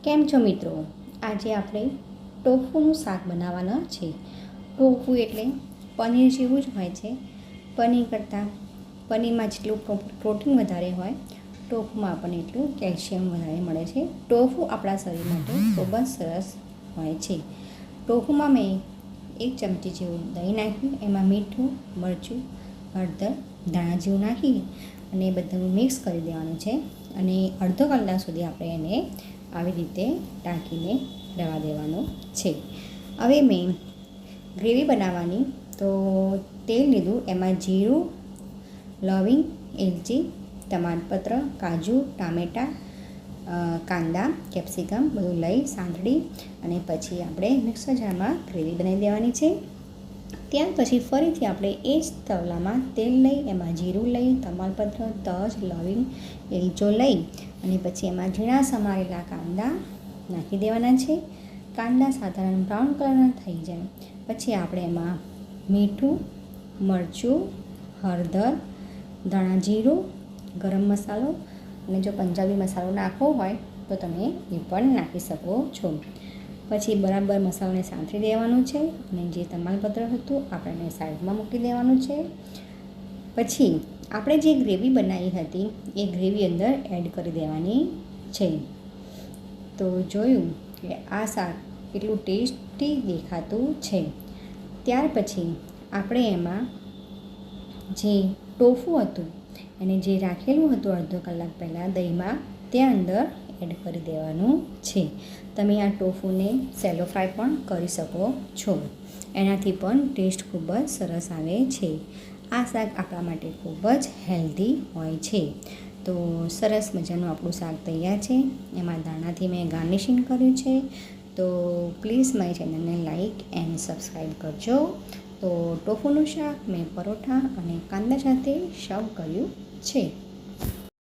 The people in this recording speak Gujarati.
કેમ છો મિત્રો? આજે આપણે ટોફુનું શાક બનાવવાના છે. ટોફુ એટલે પનીર જેવું જ હોય છે. પનીર કરતાં પનીરમાં જેટલું પ્રોટીન વધારે હોય, ટોફુમાં આપણને એટલું કેલ્શિયમ વધારે મળે છે. ટોફુ આપણા શરીર માટે ખૂબ જ સરસ હોય છે. ટોફુમાં મેં 1 ચમચી જેવું દહીં નાખ્યું, એમાં મીઠું, મરચું, હળદર, ધાણા જીરું નાખી અને બધું મિક્સ કરી દેવાનું છે. અને અડધો કલાક સુધી આપણે એને આવી રીતે ઢાંકીને રહેવા દેવાનું છે. હવે મેં ગ્રેવી બનાવવાની તો તેલ લીધું, એમાં જીરું, લવિંગ, એલચી, તમાલપત્ર, કાજુ, ટામેટાં, કાંદા, કેપ્સિકમ બધું લઈ સાંતળી અને પછી આપણે મિક્સર જારમાં ગ્રેવી બનાવી દેવાની છે. ત્યાર પછી ફરીથી આપણે એ જ તવલામાં તેલ લઈ, એમાં જીરું લઈ, તમાલપત્ર, તજ, લવિંગ, એલચો લઈ અને પછી એમાં ઝીણા સમારેલા કાંદા નાખી દેવાના છે. કાંદા સાધારણ બ્રાઉન કલરના થઈ જાય પછી આપણે એમાં મીઠું, મરચું, હળદર, ધાણા જીરું, ગરમ મસાલો અને જો પંજાબી મસાલો નાખવો હોય તો તમે એ પણ નાખી શકો છો. પછી બરાબર મસાલાને સાંતળી દેવાનું છે અને જે તમાલપત્ર હતું આપણે સાઈડમાં મૂકી દેવાનું છે. પછી આપણે જે ગ્રેવી બનાવી હતી એ ગ્રેવી અંદર એડ કરી દેવાની છે. તો જોયું કે આ શાક કેટલું ટેસ્ટી દેખાતું છે. ત્યાર પછી આપણે એમાં જે ટોફુ હતું એને જે રાખેલું હતું અડધો કલાક પહેલાં દહીંમાં, તે અંદર એડ કરી દેવાનું છે. તમે આ ટોફુને સેલો ફ્રાય પણ કરી શકો છો. એનાથી પણ ટેસ્ટ ખૂબ જ સરસ આવે છે. આ શાક આપણા માટે ખૂબ જ હેલ્ધી હોય છે. તો સરસ મજાનું આપણું શાક તૈયાર છે. એમાં દાણાથી મેં ગાર્નિશિંગ કર્યું છે. તો પ્લીઝ મારી ચેનલને લાઈક એન્ડ સબસ્ક્રાઈબ કરજો. તો ટોફુનું શાક મેં પરોઠા અને કાંદા સાથે સર્વ કર્યું છે.